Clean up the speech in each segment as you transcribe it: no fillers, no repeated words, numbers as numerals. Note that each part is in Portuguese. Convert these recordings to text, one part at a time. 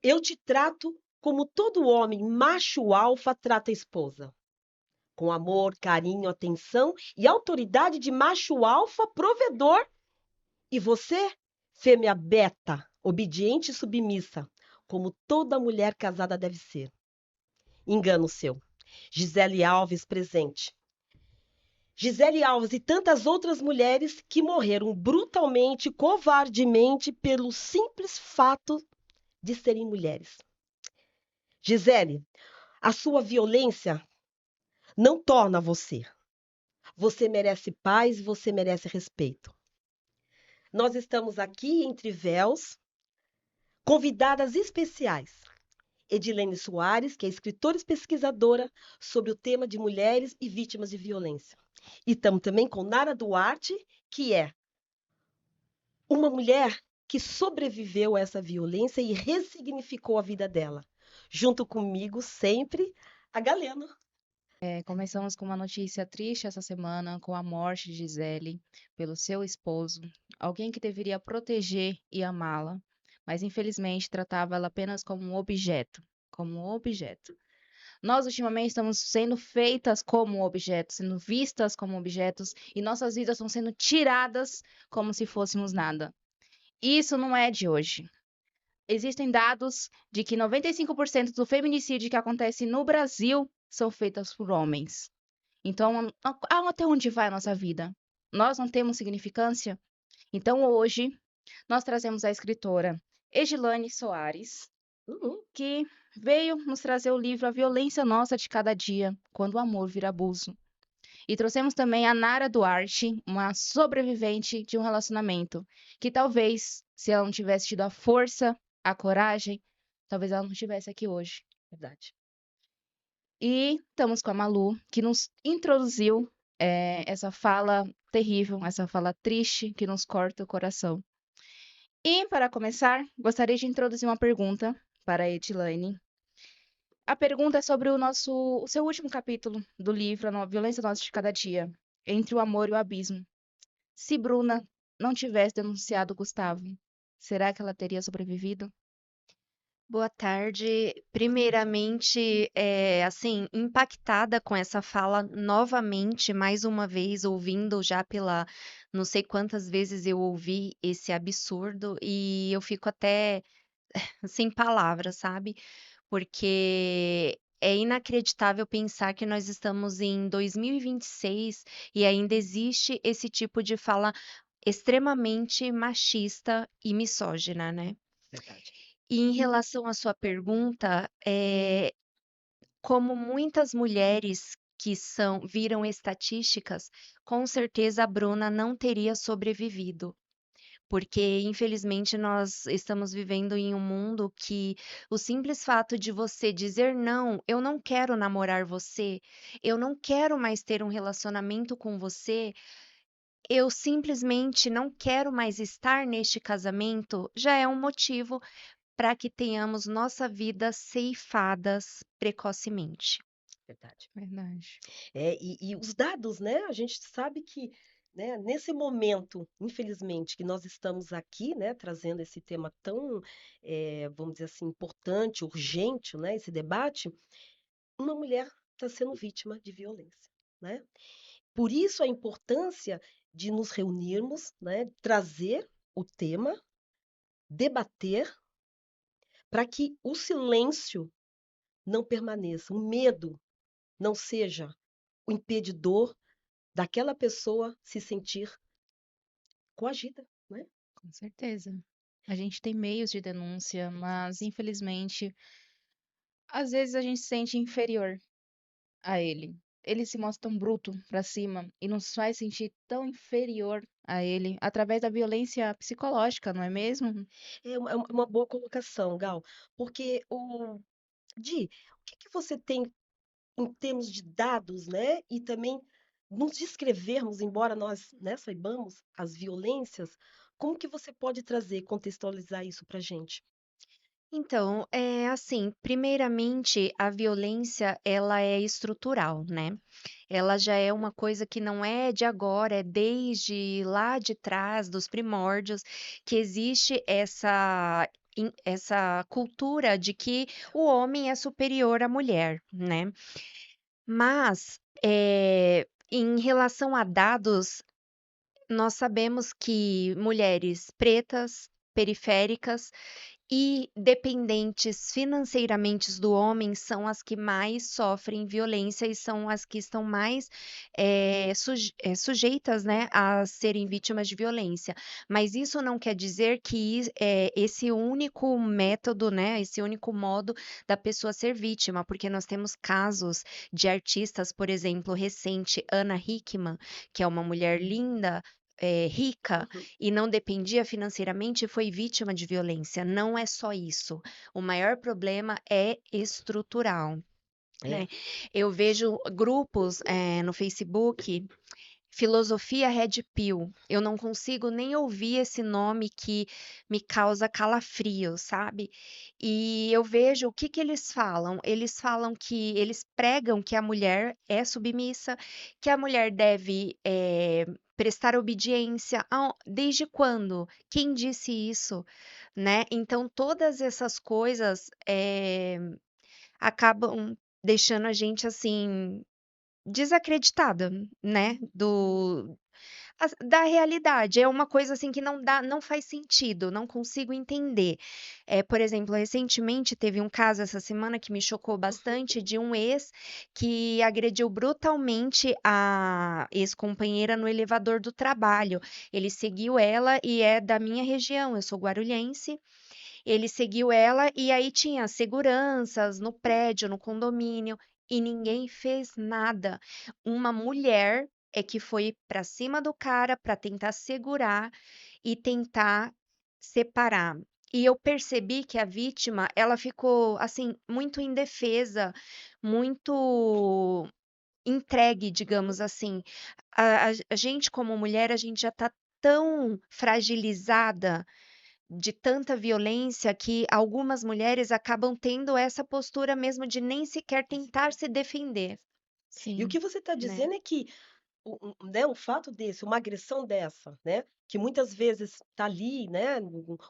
Eu te trato como todo homem macho alfa trata a esposa, com amor, carinho, atenção e autoridade de macho alfa provedor. E você, fêmea beta, obediente e submissa, como toda mulher casada deve ser. Engano seu. Gisele Alves presente. Gisele Alves e tantas outras mulheres que morreram brutalmente, covardemente, pelo simples fato de serem mulheres. Gisele, a sua violência não torna você. Você merece paz, você merece respeito. Nós estamos aqui entre véus, convidadas especiais. Edilene Soares, que é escritora e pesquisadora sobre o tema de mulheres e vítimas de violência. E estamos também com Nara Duarte, que é uma mulher que sobreviveu a essa violência e ressignificou a vida dela. Junto comigo, sempre, a Galena. Começamos com uma notícia triste essa semana, com a morte de Gisele pelo seu esposo, alguém que deveria proteger e amá-la, mas infelizmente tratava ela apenas como um objeto, como um objeto. Nós ultimamente estamos sendo feitas como objetos, sendo vistas como objetos e nossas vidas estão sendo tiradas como se fôssemos nada. Isso não é de hoje. Existem dados de que 95% do feminicídio que acontece no Brasil são feitos por homens. Então, até onde vai a nossa vida? Nós não temos significância? Então, hoje, nós trazemos a escritora Edilane Soares, Uhum. que veio nos trazer o livro A Violência Nossa de Cada Dia, Quando o Amor Vira Abuso. E trouxemos também a Nara Duarte, uma sobrevivente de um relacionamento, que talvez, se ela não tivesse tido a força, a coragem, talvez ela não estivesse aqui hoje. Verdade. E estamos com a Malu, que nos introduziu essa fala terrível, essa fala triste que nos corta o coração. E, para começar, gostaria de introduzir uma pergunta para a Edilane. A pergunta é sobre o seu último capítulo do livro A Violência Nossa de Cada Dia, Entre o Amor e o Abismo. Se Bruna não tivesse denunciado Gustavo, será que ela teria sobrevivido? Boa tarde. Primeiramente, assim, impactada com essa fala novamente, mais uma vez, ouvindo já pela não sei quantas vezes eu ouvi esse absurdo e eu fico até sem palavras, sabe? Porque é inacreditável pensar que nós estamos em 2026 e ainda existe esse tipo de fala extremamente machista e misógina, né? Verdade. E em relação à sua pergunta, como muitas mulheres que viram estatísticas, com certeza a Bruna não teria sobrevivido, porque infelizmente nós estamos vivendo em um mundo que o simples fato de você dizer não, eu não quero namorar você, eu não quero mais ter um relacionamento com você, eu simplesmente não quero mais estar neste casamento, já é um motivo para que tenhamos nossa vida ceifadas precocemente. Verdade. Verdade. E os dados, né? A gente sabe que, né, nesse momento, infelizmente, que nós estamos aqui, né, trazendo esse tema tão, vamos dizer assim, importante, urgente, né, esse debate, uma mulher está sendo vítima de violência, né? Por isso a importância de nos reunirmos, né, trazer o tema, debater, para que o silêncio não permaneça, o medo não seja o impedidor daquela pessoa se sentir coagida, né? Com certeza. A gente tem meios de denúncia, mas infelizmente, às vezes a gente se sente inferior a ele. Ele se mostra tão bruto pra cima e nos faz sentir tão inferior a ele através da violência psicológica, não é mesmo? É uma boa colocação, Gal, porque o que que você tem em termos de dados, né? E também nos descrevermos, embora nós, né, saibamos as violências, como que você pode trazer, contextualizar isso para gente? Então, é assim, primeiramente, a violência, ela é estrutural, né? Ela já é uma coisa que não é de agora, é desde lá de trás, dos primórdios, que existe essa essa cultura de que o homem é superior à mulher, né? Mas, em relação a dados, nós sabemos que mulheres pretas, periféricas e dependentes financeiramente do homem são as que mais sofrem violência e são as que estão mais sujeitas, né, a serem vítimas de violência. Mas isso não quer dizer que esse único método, né, esse único modo da pessoa ser vítima, porque nós temos casos de artistas, por exemplo, recente, Ana Hickman, que é uma mulher linda, rica, Uhum. e não dependia financeiramente, foi vítima de violência. Não é só isso. O maior problema é estrutural, É. né? Eu vejo grupos, no Facebook, Filosofia Red Pill. Eu não consigo nem ouvir esse nome que me causa calafrio, sabe? E eu vejo o que que eles falam. Eles falam que eles pregam que a mulher é submissa, que a mulher deve prestar obediência. Desde quando? Quem disse isso? Né? Então, todas essas coisas acabam deixando a gente assim desacreditada, né, da realidade. É uma coisa assim que não faz sentido, não consigo entender. Por exemplo, recentemente teve um caso essa semana que me chocou bastante de um ex que agrediu brutalmente a ex-companheira no elevador do trabalho. Ele seguiu ela e é da minha região, eu sou guarulhense. Ele seguiu ela e aí tinha seguranças no prédio, no condomínio, e ninguém fez nada. Uma mulher é que foi para cima do cara para tentar segurar e tentar separar. E eu percebi que a vítima, ela ficou assim muito indefesa, muito entregue, digamos assim. A gente como mulher, a gente já está tão fragilizada de tanta violência que algumas mulheres acabam tendo essa postura mesmo de nem sequer tentar se defender, E o Sim. que você está né. dizendo é que né, um fato desse, uma agressão dessa, né, que muitas vezes está ali, né,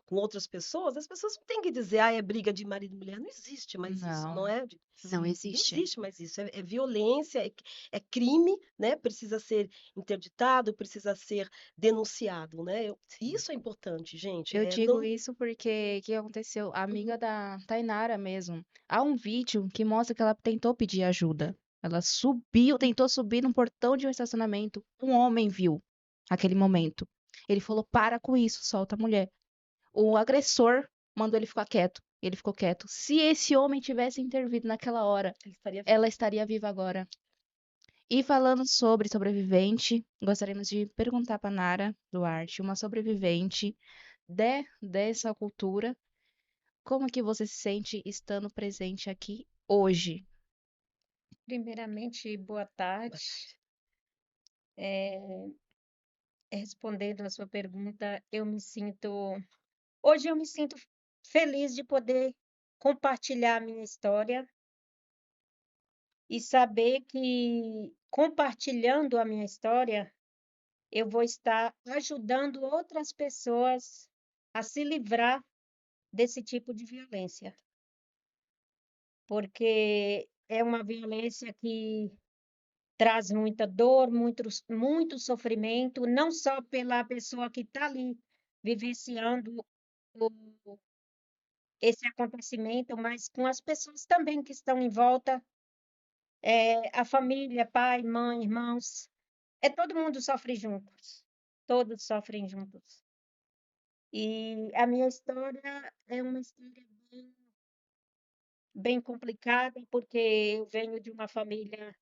com outras pessoas, as pessoas não têm que dizer, ah, é briga de marido e mulher. Não existe mais isso, não Não. é? Não Não existe. existe mais isso. É violência, é crime, né? Precisa ser interditado, precisa ser denunciado, né? Isso é importante, gente. Eu É, digo não... isso porque o que aconteceu? A amiga Uhum. da Tainara mesmo. Há um vídeo que mostra que ela tentou pedir ajuda. Ela subiu, tentou subir num portão de um estacionamento. Um homem viu aquele momento. Ele falou: para com isso, solta a mulher. O agressor mandou ele ficar quieto. Ele ficou quieto. Se esse homem tivesse intervido naquela hora, Ele estaria vivo. ela estaria viva agora. E falando sobre sobrevivente, gostaríamos de perguntar para Nara Duarte, uma sobrevivente dessa cultura, como que você se sente estando presente aqui hoje? Primeiramente, boa tarde. Respondendo a sua pergunta, hoje eu me sinto feliz de poder compartilhar a minha história e saber que compartilhando a minha história, eu vou estar ajudando outras pessoas a se livrar desse tipo de violência, porque é uma violência que traz muita dor, muito sofrimento, não só pela pessoa que está ali vivenciando o esse acontecimento, mas com as pessoas também que estão em volta, a família, pai, mãe, irmãos, todo mundo sofre juntos, todos sofrem juntos. E a minha história é uma história bem complicada, porque eu venho de uma família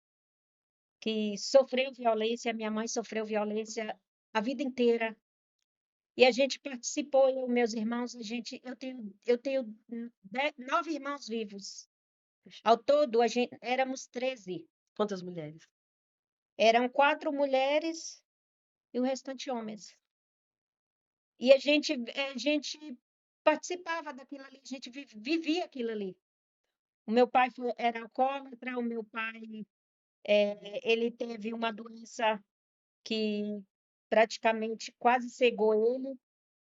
que sofreu violência, minha mãe sofreu violência a vida inteira. E a gente participou, eu e meus irmãos, eu tenho 9 irmãos vivos. Ao todo, éramos 13. Quantas mulheres? Eram 4 mulheres e o restante homens. E a gente participava daquilo ali, a gente vivia aquilo ali. O meu pai era alcoólatra, o meu pai, ele teve uma doença que praticamente quase cegou ele.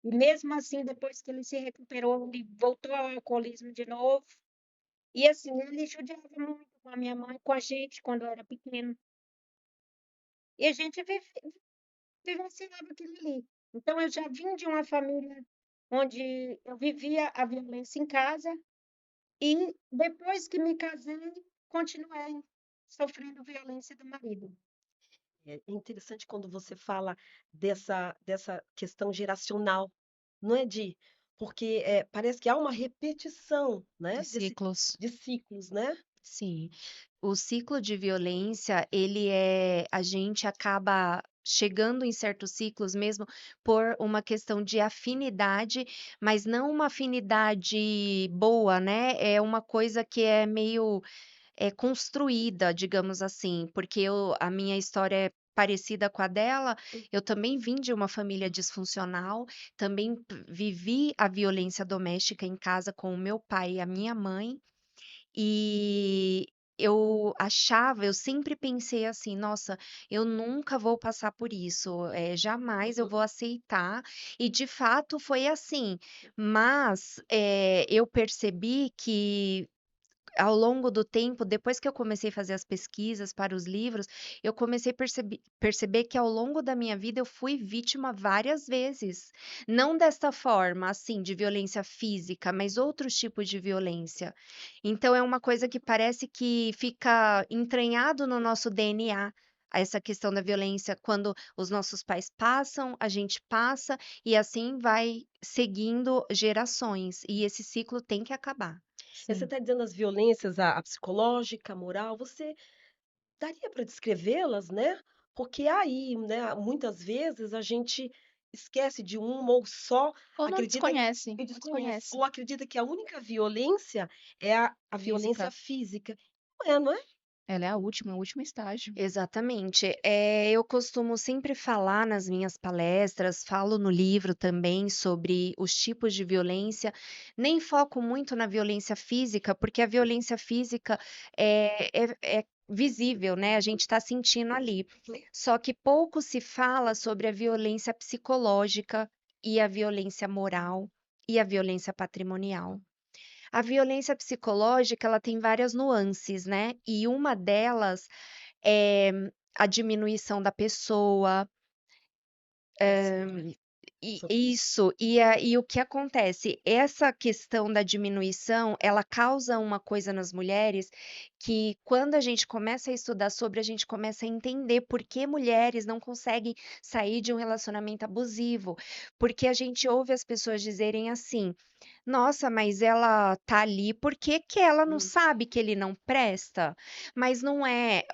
E mesmo assim, depois que ele se recuperou, ele voltou ao alcoolismo de novo. E assim, ele judiava muito com a minha mãe, com a gente, quando eu era pequeno. E a gente vivenciava aquilo ali. Então, eu já vim de uma família onde eu vivia a violência em casa e depois que me casei, continuei sofrendo violência do marido. É interessante quando você fala dessa questão geracional, não é, Di? Porque parece que há uma repetição, De né, ciclos. de ciclos, né? Sim. O ciclo de violência, a gente acaba chegando em certos ciclos mesmo por uma questão de afinidade, mas não uma afinidade boa, né? É uma coisa que é meio construída, digamos assim, porque a minha história é parecida com a dela. Eu também vim de uma família disfuncional, também vivi a violência doméstica em casa com o meu pai e a minha mãe. E eu sempre pensei assim: "Nossa, eu nunca vou passar por isso, jamais eu Uhum. vou aceitar", e de fato foi assim. Mas, eu percebi que ao longo do tempo, depois que eu comecei a fazer as pesquisas para os livros, eu comecei a perceber que ao longo da minha vida eu fui vítima várias vezes. Não desta forma, assim, de violência física, mas outros tipos de violência. Então é uma coisa que parece que fica entranhado no nosso DNA. Essa questão da violência, quando os nossos pais passam, a gente passa, e assim vai seguindo gerações. E esse ciclo tem que acabar. Você Sim. está dizendo as violências, a psicológica, a moral, você daria para descrevê-las, né? Porque aí, né, muitas vezes a gente esquece de uma ou só Ou não acredita desconhece, e ou desconhece, desconhece. ou acredita que a única violência é a violência Física. física. Não é, não é? Ela é o último estágio. Exatamente. Eu costumo sempre falar nas minhas palestras, falo no livro também sobre os tipos de violência. Nem foco muito na violência física, porque a violência física é visível, né? A gente está sentindo ali. Só que pouco se fala sobre a violência psicológica e a violência moral e a violência patrimonial. A violência psicológica, ela tem várias nuances, né? E uma delas é a diminuição da pessoa. E Isso. isso, e o que acontece? Essa questão da diminuição, ela causa uma coisa nas mulheres que, quando a gente começa a estudar sobre, a gente começa a entender por que mulheres não conseguem sair de um relacionamento abusivo. Porque a gente ouve as pessoas dizerem assim: "Nossa, mas ela tá ali, por que que ela não Hum, sabe que ele não presta?". Mas não é,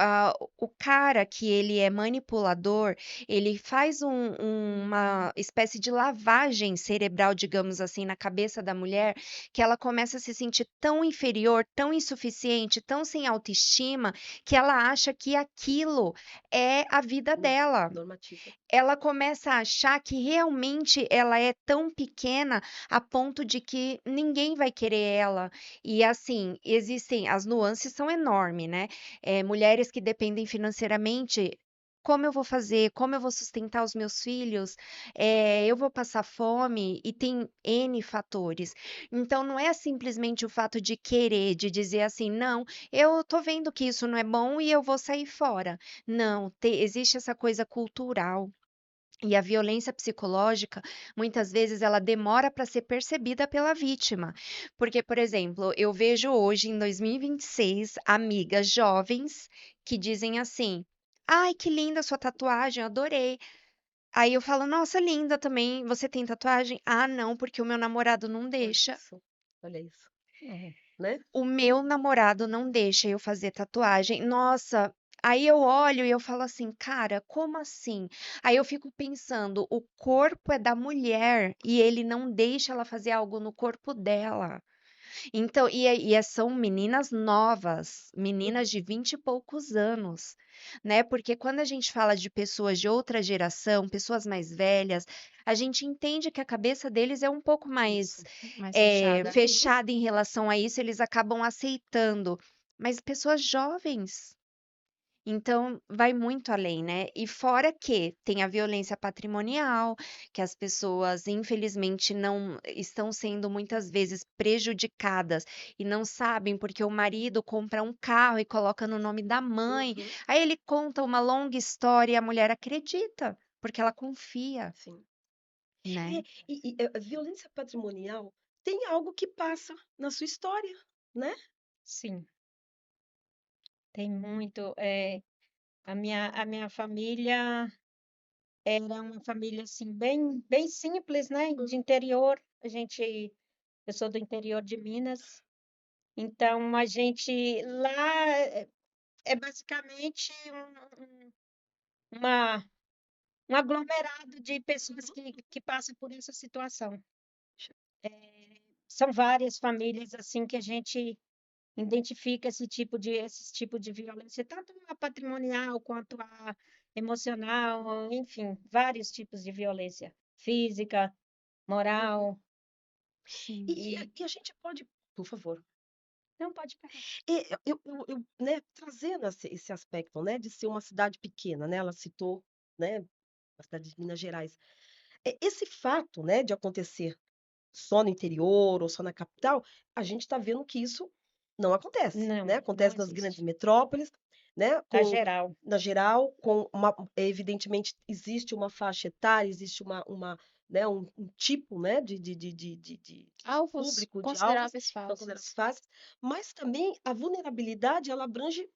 o cara que ele é manipulador, ele faz uma espécie de lavagem cerebral, digamos assim, na cabeça da mulher, que ela começa a se sentir tão inferior, tão insuficiente, tão sem autoestima, que ela acha que aquilo é a vida dela. Normatiza. Ela começa a achar que realmente ela é tão pequena a ponto de que ninguém vai querer ela. E assim, existem, as nuances são enormes, né? Mulheres que dependem financeiramente. Como eu vou fazer? Como eu vou sustentar os meus filhos? Eu vou passar fome, e tem N fatores. Então, não é simplesmente o fato de querer, de dizer assim, não, eu tô vendo que isso não é bom e eu vou sair fora. Não, existe essa coisa cultural. E a violência psicológica, muitas vezes, ela demora para ser percebida pela vítima. Porque, por exemplo, eu vejo hoje, em 2026, amigas jovens que dizem assim: "Ai, que linda sua tatuagem, adorei". Aí eu falo: "Nossa, linda também. Você tem tatuagem?". "Ah, não, porque o meu namorado não Olha deixa". isso. Olha isso. É. Né? O meu namorado não deixa eu fazer tatuagem. Nossa, aí eu olho e eu falo assim: "Cara, como assim?". Aí eu fico pensando, o corpo é da mulher e ele não deixa ela fazer algo no corpo dela. Então, são meninas novas, meninas de 20 e poucos anos, né? Porque quando a gente fala de pessoas de outra geração, pessoas mais velhas, a gente entende que a cabeça deles é um pouco mais Isso. Mais fechada. Uhum. fechada em relação a isso, eles acabam aceitando. Mas pessoas jovens. Então, vai muito além, né? E fora que tem a violência patrimonial, que as pessoas, infelizmente, não estão sendo muitas vezes prejudicadas e não sabem porque o marido compra um carro e coloca no nome da mãe. Uhum, Aí ele conta uma longa história e a mulher acredita, porque ela confia, sim. né? A violência patrimonial tem algo que passa na sua história, né? Sim, tem muito. A minha família era uma família assim bem simples, né? De interior. Eu sou do interior de Minas, então a gente lá é basicamente uma, um aglomerado de pessoas que passam por essa situação. São várias famílias assim que a gente identifica esse tipo de violência, tanto a patrimonial quanto a emocional, enfim, vários tipos de violência física, moral. Sim. E a gente pode, por favor, Não pode perguntar. né, trazendo esse aspecto, né, de ser uma cidade pequena, né, ela citou, né, a cidade de Minas Gerais. Esse fato, né, de acontecer só no interior ou só na capital, a gente está vendo que isso não acontece, Não, né? não Acontece nas grandes existe. metrópoles, né? Tá geral. Na geral, evidentemente existe uma faixa etária, existe né, um tipo, né, de Alvos, público, de alvos, consideráveis são considerados faces. fáceis, mas também a vulnerabilidade, ela abrange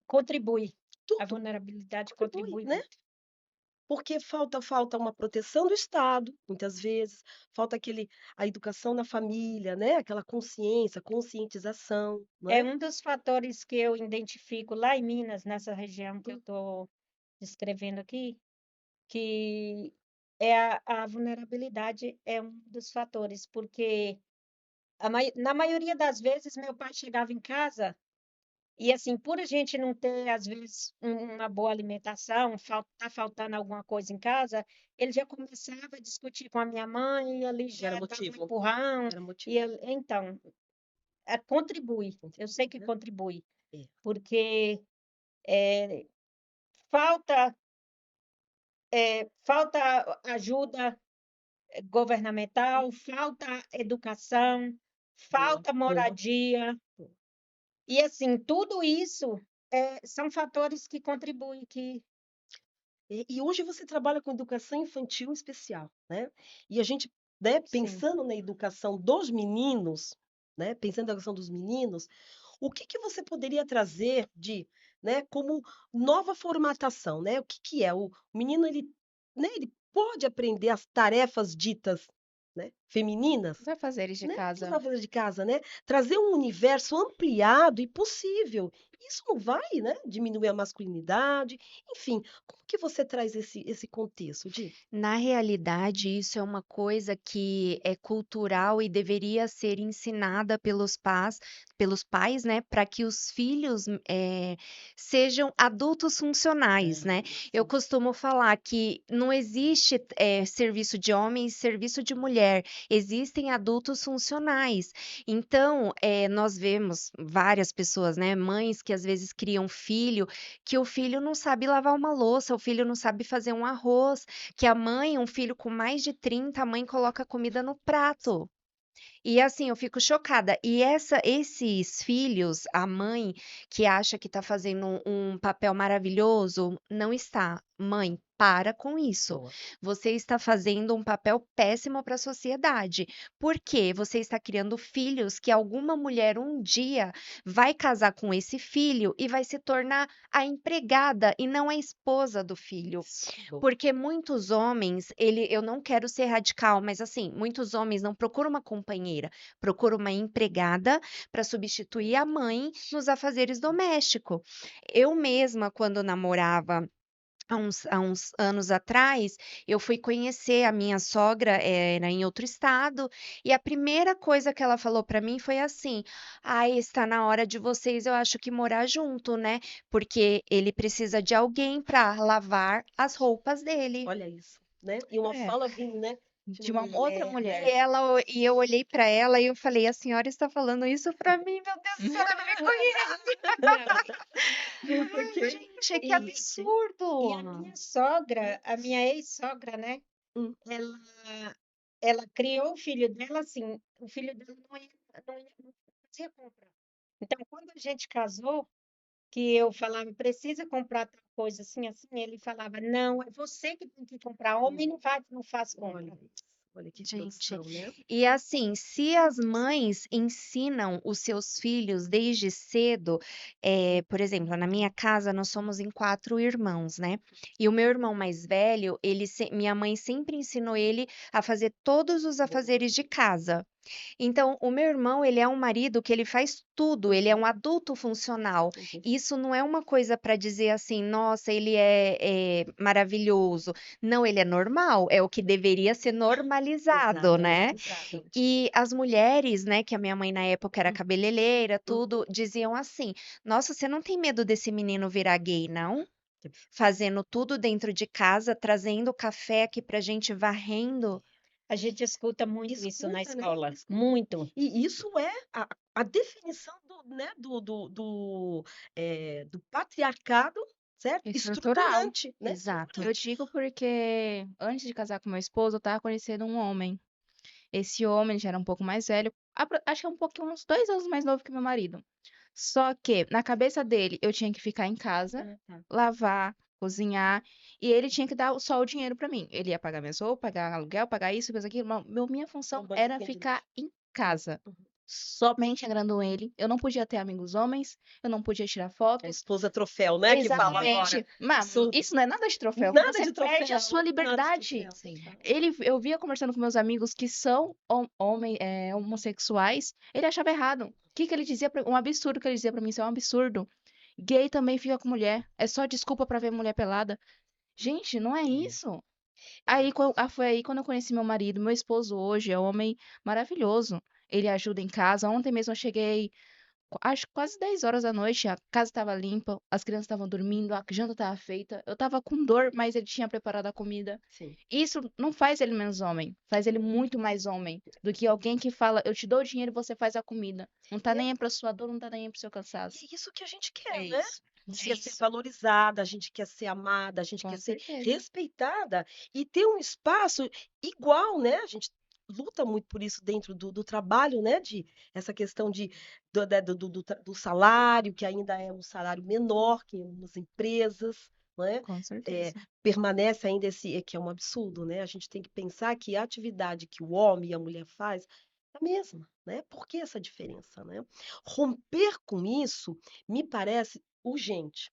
Contribui. A tudo, vulnerabilidade contribui, contribui né? muito. Porque falta uma proteção do Estado, muitas vezes, falta a educação na família, né? Aquela consciência, conscientização, não É é? um dos fatores que eu identifico lá em Minas, nessa região que eu Hum, estou descrevendo aqui, que a vulnerabilidade é um dos fatores, porque na maioria das vezes meu pai chegava em casa e assim, por a gente não ter às vezes uma boa alimentação, tá faltando alguma coisa em casa, ele já começava a discutir com a minha mãe, e ali Já era já dava um motivo, empurrão, era motivo, então, contribui, eu sei contribui, que né? contribui, É. porque falta falta ajuda governamental, falta educação, Boa, falta boa, moradia, boa. e assim, tudo isso são fatores que contribuem, que E hoje você trabalha com educação infantil especial, né? E a gente, né, sim. pensando na educação dos meninos, né, pensando na educação dos meninos, o que que você poderia trazer né, como nova formatação, né? O que que é? O menino, né, ele pode aprender as tarefas ditas, né, femininas, Os afazeres de né, os casa. trabalhos de casa, né? Trazer um universo ampliado e possível. Isso não vai, né, diminuir a masculinidade. Enfim, como que você traz esse contexto, Di? Na realidade, isso é uma coisa que é cultural e deveria ser ensinada pelos pais, né, para que os filhos sejam adultos funcionais, né? Eu Sim. costumo falar que não existe serviço de homem e serviço de mulher, existem adultos funcionais. Então, nós vemos várias pessoas, né, mães que às vezes criam filho, que o filho não sabe lavar uma louça, o filho não sabe fazer um arroz, que a mãe, um filho com mais de 30, a mãe coloca comida no prato. E assim, eu fico chocada. E esses filhos, a mãe que acha que está fazendo um papel maravilhoso, não está. Mãe, para com isso. Boa. Você está fazendo um papel péssimo para a sociedade. Porque você está criando filhos que alguma mulher um dia vai casar com esse filho e vai se tornar a empregada e não a esposa do filho. Boa. Porque muitos homens, eu não quero ser radical, mas assim, muitos homens não procuram uma companheira, procuram uma empregada para substituir a mãe nos afazeres domésticos. Eu mesma, quando namorava há uns anos atrás, eu fui conhecer a minha sogra, era em outro estado, e a primeira coisa que ela falou para mim foi assim: "Ai, está na hora de vocês, eu acho que morar junto, né? Porque ele precisa de alguém para lavar as roupas dele". Olha isso, né? E uma É, fala vindo, né, de de uma uma outra mulher, E né? mulher. eu olhei para ela e eu falei: "A senhora está falando isso para mim? Meu Deus, a senhora não me conhece". Não, Porque... Gente, que E, absurdo! e a minha ex-sogra, né? Hum, Ela, ela criou o filho dela assim, o filho dela não fazia compra. Então, quando a gente casou, que eu falava, precisa comprar tal coisa assim, assim, ele falava, não, é você que tem que comprar, homem não faz, não faz olha compra. isso, olha que Gente, situação, né? e assim, se as mães ensinam os seus filhos desde cedo, por exemplo, na minha casa nós somos em 4 irmãos, né? E o meu irmão mais velho, minha mãe sempre ensinou ele a fazer todos os afazeres de casa. Então, o meu irmão, ele é um marido que ele faz tudo, ele é um adulto funcional. Entendi. Isso não é uma coisa para dizer assim, nossa, ele é maravilhoso. Não, ele é normal, é o que deveria ser normalizado, né? Exatamente, exatamente. E as mulheres, né, que a minha mãe na época era Hum, cabeleireira, hum. tudo, diziam assim: Nossa, você não tem medo desse menino virar gay, não? Fazendo tudo dentro de casa, trazendo café aqui pra gente, varrendo. A gente escuta muito isso na Escuta, né? escola, Escuta. muito. E isso é a definição né, do patriarcado, certo? Estrutural. Estruturante, né? Exato. Eu digo porque antes de casar com meu esposo, eu tava conhecendo um homem. Esse homem já era um pouco mais velho, acho que é um pouquinho, uns 2 anos mais novo que meu marido. Só que na cabeça dele eu tinha que ficar em casa, Ah, tá. lavar, cozinhar, e ele tinha que dar só o dinheiro pra mim. Ele ia pagar minhas roupas, pagar aluguel, pagar isso, pagar aquilo. Minha Não função banho era ficar dependente. em casa, Uhum. somente agradando ele. Eu não podia ter amigos homens, eu não podia tirar A fotos. esposa troféu, né? Que fala agora. Exatamente. Mas Isso, isso não é nada de troféu, que nada você de perde a sua troféu, nada de liberdade. troféu. Sim. Eu via conversando com meus amigos que são homossexuais, ele achava errado. O que que ele dizia um absurdo que ele dizia pra mim, isso é um absurdo. Gay também fica com mulher, é só desculpa pra ver mulher pelada. Gente, não é isso. Foi aí quando eu conheci meu marido, meu esposo hoje é um homem maravilhoso. Ele ajuda em casa. Ontem mesmo eu cheguei, acho que quase 10 horas da noite, a casa estava limpa, as crianças estavam dormindo, a janta estava feita. Eu estava com dor, mas ele tinha preparado a comida. Sim. Isso não faz ele menos homem, faz ele muito mais homem do que alguém que fala, eu te dou o dinheiro e você faz a comida. Não tá E nem aí pra sua dor, não tá nem aí pro seu cansaço. é isso que a gente quer, É né? isso. A gente É quer ser isso. valorizada, a gente quer ser amada, a gente Com quer ser certeza. respeitada e ter um espaço igual, né? A gente luta muito por isso dentro do trabalho, né? De essa questão do salário, que ainda é um salário menor que em algumas empresas, né? Com É, certeza. permanece ainda que é um absurdo, né? A gente tem que pensar que a atividade que o homem e a mulher faz é a mesma, né? Por que essa diferença, né? Romper com isso me parece urgente.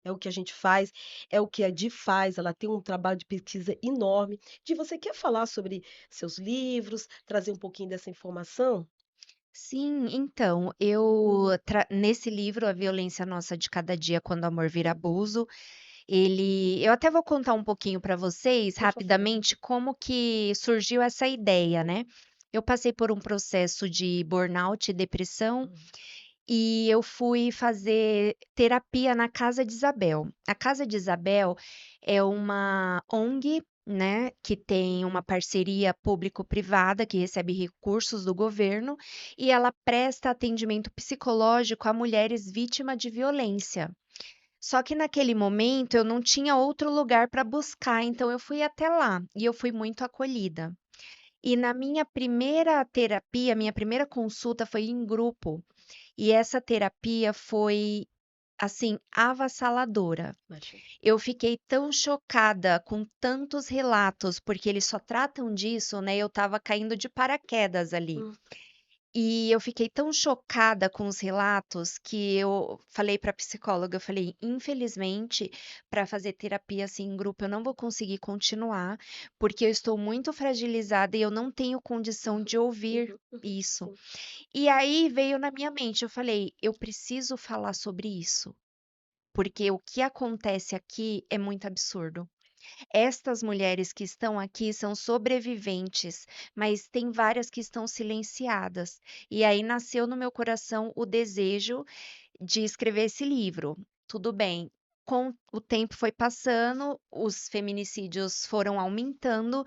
É o que a gente faz, é o que a Di faz, ela tem um trabalho de pesquisa enorme. Di, você quer falar sobre seus livros, trazer um pouquinho dessa informação? Sim, então, nesse livro, A Violência Nossa de Cada Dia, Quando o Amor Vira Abuso, eu até vou contar um pouquinho para vocês, Por favor. rapidamente, como que surgiu essa ideia, né? Eu passei por um processo de burnout e depressão Hum, e eu fui fazer terapia na Casa de Isabel. A Casa de Isabel é uma ONG, né, que tem uma parceria público-privada, que recebe recursos do governo, e ela presta atendimento psicológico a mulheres vítimas de violência. Só que naquele momento eu não tinha outro lugar para buscar, então eu fui até lá e eu fui muito acolhida. E na minha primeira terapia, minha primeira consulta foi em grupo. E essa terapia foi, assim, avassaladora. imagina. Eu fiquei tão chocada com tantos relatos, porque eles só tratam disso, né? Eu estava caindo de paraquedas ali. Hum, E eu fiquei tão chocada com os relatos que eu falei para a psicóloga, eu falei, infelizmente, para fazer terapia assim em grupo, eu não vou conseguir continuar, porque eu estou muito fragilizada e eu não tenho condição de ouvir isso. sim. E aí veio na minha mente, eu falei, eu preciso falar sobre isso, porque o que acontece aqui é muito absurdo. Estas mulheres que estão aqui são sobreviventes, mas tem várias que estão silenciadas. E aí nasceu no meu coração o desejo de escrever esse livro. Tudo bem. Com o tempo foi passando, os feminicídios foram aumentando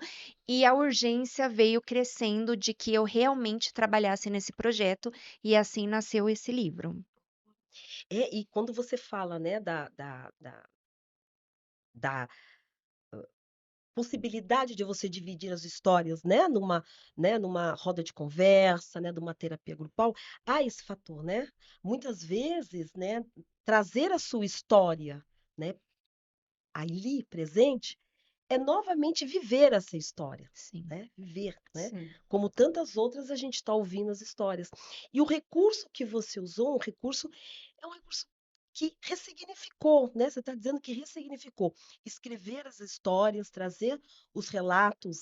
e a urgência veio crescendo de que eu realmente trabalhasse nesse projeto, e assim nasceu esse livro. E quando você fala, né, da possibilidade de você dividir as histórias, né, numa roda de conversa, né, numa terapia grupal, há esse fator, né? Muitas vezes, né, trazer a sua história, né, ali presente, é novamente viver essa história, Sim, né? Viver, né? Sim. Como tantas outras, a gente está ouvindo as histórias. E o recurso que você usou, é um recurso que ressignificou, né? Você está dizendo que ressignificou. Escrever as histórias, trazer os relatos,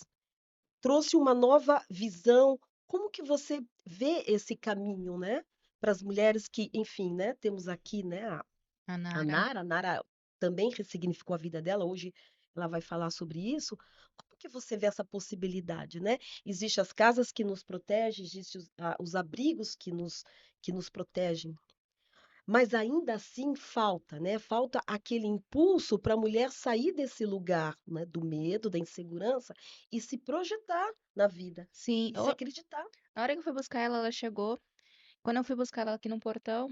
trouxe uma nova visão. Como que você vê esse caminho, né? Para as mulheres que, enfim, né? Temos aqui, né? a A Nara. Nara, a Nara também ressignificou a vida dela, hoje ela vai falar sobre isso. Como que você vê essa possibilidade, né? Existem as casas que nos protegem, existem os abrigos que nos protegem, mas ainda assim falta, né? Falta aquele impulso para a mulher sair desse lugar, né? Do medo, da insegurança e se projetar na vida Sim, e se acreditar. na hora que eu fui buscar ela, ela chegou. Quando eu fui buscar ela aqui no portão,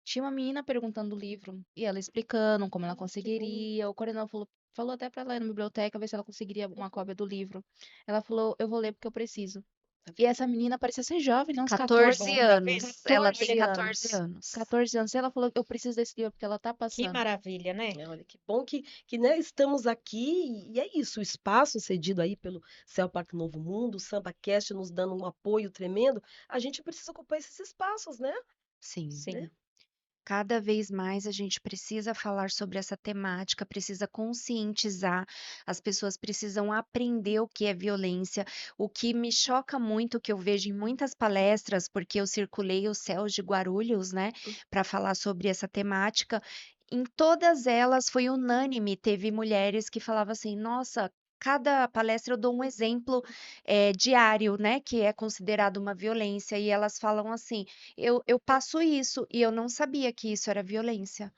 tinha uma menina perguntando o livro e ela explicando como ela Que bom. conseguiria. O coordenador falou até pra ela ir na biblioteca ver se ela conseguiria uma cópia do livro. Ela falou: Eu vou ler porque eu preciso. Tá E vendo? essa menina parecia ser jovem, né? Uns 14 14, Bom, tá vendo? anos. Ela tem 14 14 anos. anos. 14 anos. E ela falou: Eu preciso desse livro porque ela tá Que passando. maravilha, né? Olha, que bom que né, estamos aqui, e é isso, o espaço cedido aí pelo Céu Parque Novo Mundo, o SambaCast nos dando um apoio tremendo, a gente precisa ocupar esses espaços, né? Sim. Né? Sim. Cada vez mais a gente precisa falar sobre essa temática, precisa conscientizar, as pessoas precisam aprender o que é violência. O que me choca muito, que eu vejo em muitas palestras, porque eu circulei os céus de Guarulhos, né, para falar sobre essa temática. Em todas elas foi unânime, teve mulheres que falavam assim: nossa. Cada palestra eu dou um exemplo diário, né, que é considerado uma violência, e elas falam assim: eu passo isso e eu não sabia que isso era violência.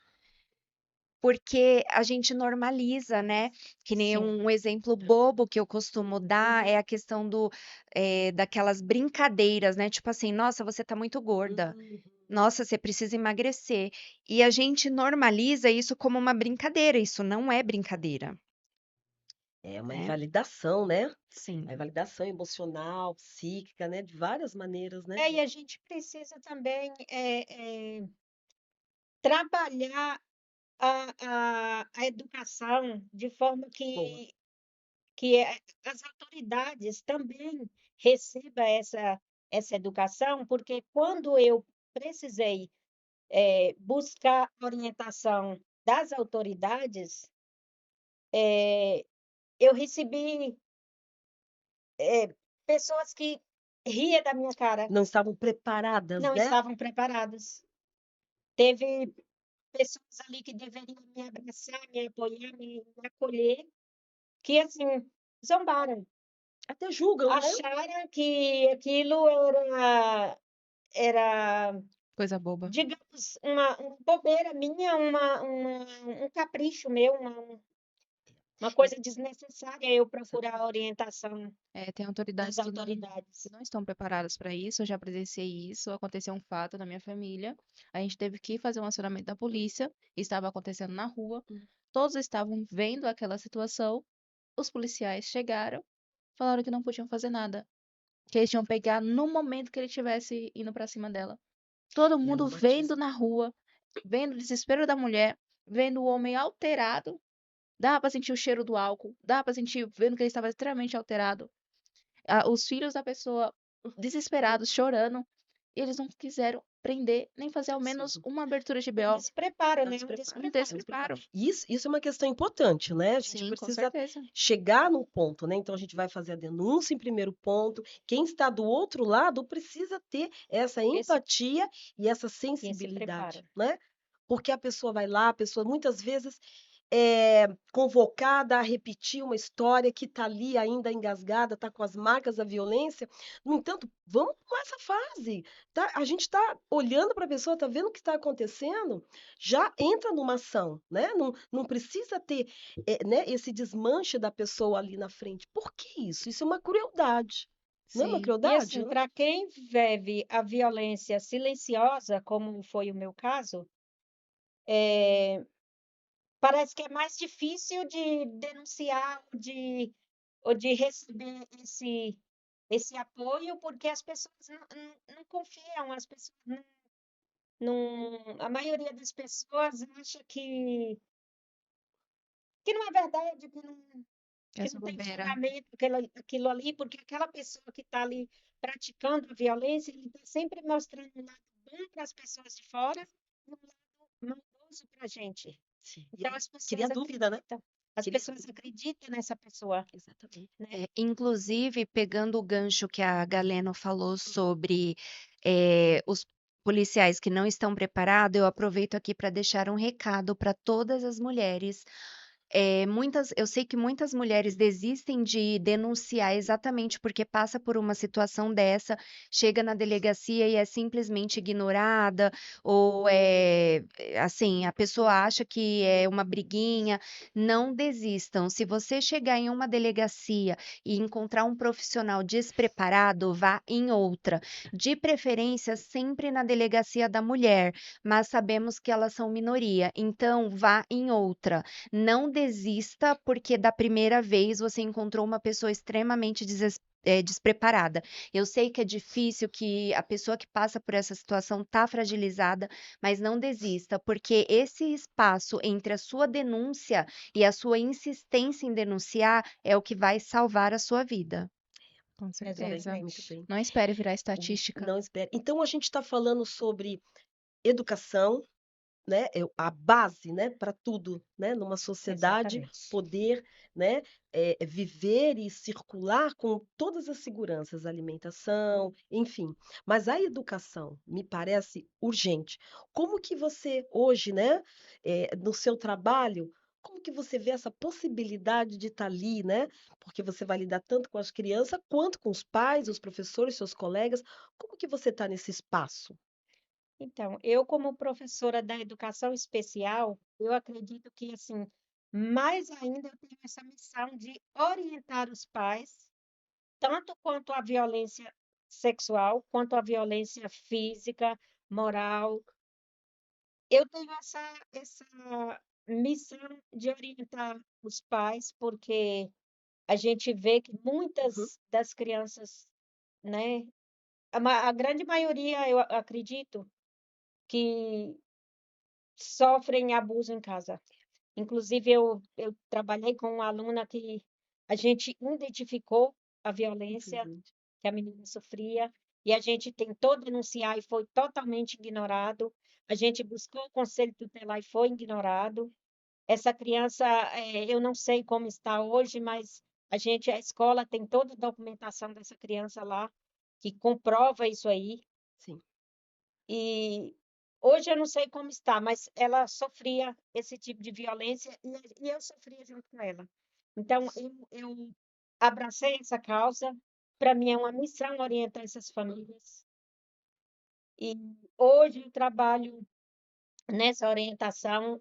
Porque a gente normaliza, né? Que nem Sim. um exemplo bobo que eu costumo dar Uhum, é a questão daquelas brincadeiras, né? Tipo assim, nossa, você tá muito gorda. uhum. Nossa, você precisa emagrecer. E a gente normaliza isso como uma brincadeira. Isso não é brincadeira, É uma né? invalidação, né? Sim. A invalidação emocional, psíquica, né? De várias maneiras, né? E a gente precisa também trabalhar a educação de forma Boa. que as autoridades também recebam essa educação, porque quando eu precisei buscar orientação das autoridades, eu recebi pessoas que ria da minha cara, Não estavam preparadas, não né? estavam preparadas. Teve pessoas ali que deveriam me abraçar, me apoiar, me acolher, que assim, zombaram, Até julgam, né? acharam que aquilo era, Coisa boba. digamos, uma bobeira minha, um capricho meu, uma E- coisa desnecessária eu procurar a orientação É, tem das autoridades que autoridades. não estão preparadas para isso. Eu já presenciei isso. Aconteceu um fato na minha família. A gente teve que fazer um acionamento da polícia. Estava acontecendo na rua. Todos estavam vendo aquela situação. Os policiais chegaram, falaram que não podiam fazer nada. Que eles tinham que pegar no momento que ele estivesse indo para cima dela. Todo É mundo no vendo batismo. na rua, vendo o desespero da mulher, vendo o homem alterado. Dava para sentir o cheiro do álcool. Dava para sentir, vendo que ele estava extremamente alterado, os filhos da pessoa desesperados, chorando, e eles não quiseram prender, nem fazer ao Sim. menos uma abertura de Um BO. despreparo, É um né? Um despreparo, Um despreparo. é um despreparo. despreparo. E isso é uma questão importante, né? A gente Sim, com precisa certeza. chegar num ponto, né? Então a gente vai fazer a denúncia em primeiro ponto. Quem está do outro lado precisa ter essa Esse, empatia e essa esse sensibilidade, preparo. né? Porque a pessoa vai lá, a pessoa muitas vezes convocada a repetir uma história que está ali ainda engasgada, está com as marcas da violência. No entanto, vamos com essa fase. Tá? A gente está olhando para a pessoa, está vendo o que está acontecendo, já entra numa ação, né? Não precisa ter né, esse desmanche da pessoa ali na frente. Por que isso? Isso é uma crueldade. Não é uma Sim, E crueldade, assim, né? para quem vive a violência silenciosa, como foi o meu caso, eh, parece que é mais difícil de denunciar ou de receber esse apoio, porque as pessoas não confiam, as pessoas a maioria das pessoas acha que não é verdade, que Essa não tem bobeira. fundamento aquilo ali, porque aquela pessoa que está ali praticando a violência, ele está sempre mostrando um lado bom para as pessoas de fora e um lado maldoso para a gente. Sim. E Então aí as cria pessoas dúvida, né? acreditam, as Cria pessoas dúvida. acreditam nessa pessoa, Exatamente. né? Inclusive, pegando o gancho que a Galeno falou sobre os policiais que não estão preparados, eu aproveito aqui para deixar um recado para todas as mulheres. Eu sei que muitas mulheres desistem de denunciar exatamente porque passa por uma situação dessa, chega na delegacia e é simplesmente ignorada, ou assim, a pessoa acha que é uma briguinha. Não desistam. Se você chegar em uma delegacia e encontrar um profissional despreparado, vá em outra. De preferência, sempre na delegacia da mulher, mas sabemos que elas são minoria, então vá em outra. Não desista porque da primeira vez você encontrou uma pessoa extremamente despreparada. Eu sei que é difícil, que a pessoa que passa por essa situação está fragilizada, mas não desista, porque esse espaço entre a sua denúncia e a sua insistência em denunciar é o que vai salvar a sua vida. Com Muito bem, certeza. muito Exatamente. bem. Não espere virar estatística. Não espere. Então a gente está falando sobre educação, né, a base, né, para tudo, né, numa sociedade Exatamente. poder, né, viver e circular com todas as seguranças, alimentação, enfim. Mas a educação me parece urgente. Como que você hoje, né, no seu trabalho, como que você vê essa possibilidade de estar ali, né? Porque você vai lidar tanto com as crianças quanto com os pais, os professores, seus colegas. Como que você está nesse espaço? Então, eu como professora da educação especial, eu acredito que, assim, mais ainda eu tenho essa missão de orientar os pais, tanto quanto a violência sexual, quanto a violência física, moral. Eu tenho essa missão de orientar os pais, porque a gente vê que Uhum, muitas das crianças, né, a grande maioria, eu acredito, que sofrem abuso em casa. Inclusive, eu trabalhei com uma aluna que a gente identificou a violência infelizmente. que a menina sofria e a gente tentou denunciar e foi totalmente ignorado. A gente buscou o conselho tutelar e foi ignorado. Essa criança, eu não sei como está hoje, mas a escola tem toda a documentação dessa criança lá que comprova isso aí. Sim. E hoje eu não sei como está, mas ela sofria esse tipo de violência e eu sofria junto com ela. Então, eu abracei essa causa. Para mim é uma missão orientar essas famílias. E hoje eu trabalho nessa orientação.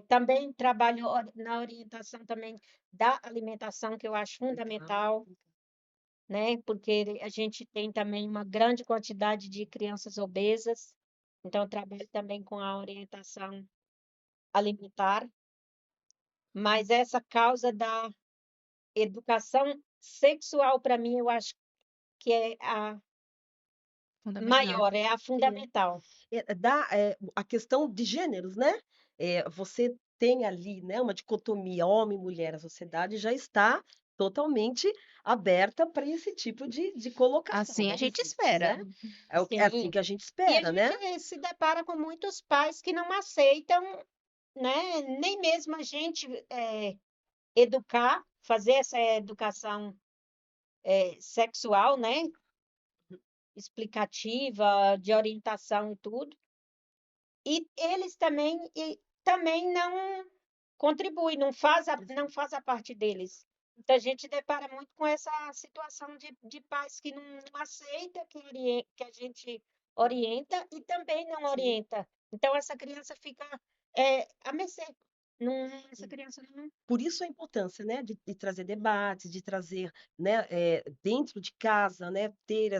Também trabalho na orientação também da alimentação, que eu acho Legal. fundamental, né? Porque a gente tem também uma grande quantidade de crianças obesas, então eu trabalho também com a orientação alimentar, mas essa causa da educação sexual, para mim, eu acho que é a Fundamental. maior, é a É. fundamental. A questão de gêneros, né? Você tem ali, né, uma dicotomia homem e mulher, a sociedade já está totalmente aberta para esse tipo de colocação, Assim a vamos gente dizer assim, espera. né? É assim Sim. que a gente E a espera, né? gente se depara com muitos pais que não aceitam, né? Nem mesmo a gente educar, fazer essa educação sexual, né? Explicativa, de orientação e tudo. E eles também não contribuem, não faz a parte deles. Então, a gente depara muito com essa situação de pais que não aceita que a gente orienta e também não Sim. orienta. Então, essa criança fica à mercê. não, essa criança não. Por isso a importância, né, de trazer debates, de trazer, né, dentro de casa, né, ter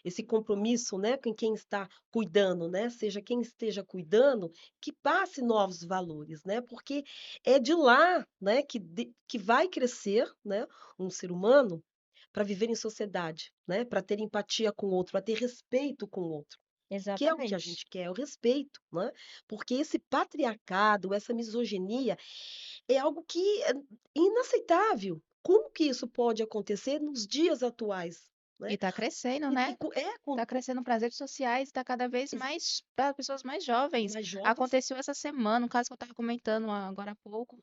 esse compromisso, né, com quem está cuidando, né, seja quem esteja cuidando, que passe novos valores, né, porque é de lá, né, que vai crescer, né, um ser humano para viver em sociedade, né, para ter empatia com o outro, para ter respeito com o outro. Que é o que a Exatamente. gente quer, é o respeito, né? Porque esse patriarcado, essa misoginia é algo que é inaceitável. Como que isso pode acontecer nos dias atuais, E né? tá crescendo, E, né? e co- é com Tá crescendo para as redes sociais, tá cada vez es- mais para pessoas mais jovens. mais jovens. Aconteceu essa semana, um caso que eu estava comentando agora há pouco.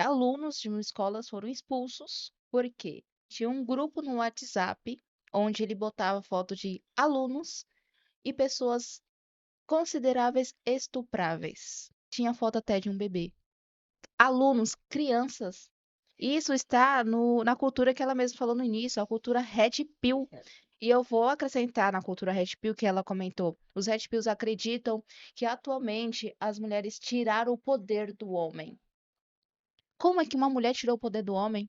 Alunos de uma escola foram expulsos porque tinha um grupo no WhatsApp onde ele botava foto de alunos e pessoas consideráveis estupráveis. Tinha foto até de um bebê. Alunos, crianças. Isso está na cultura que ela mesma falou no início, a cultura Red Pill. É. E eu vou acrescentar na cultura Red Pill que ela comentou. Os Red Pills acreditam que atualmente as mulheres tiraram o poder do homem. Como é que uma mulher tirou o poder do homem?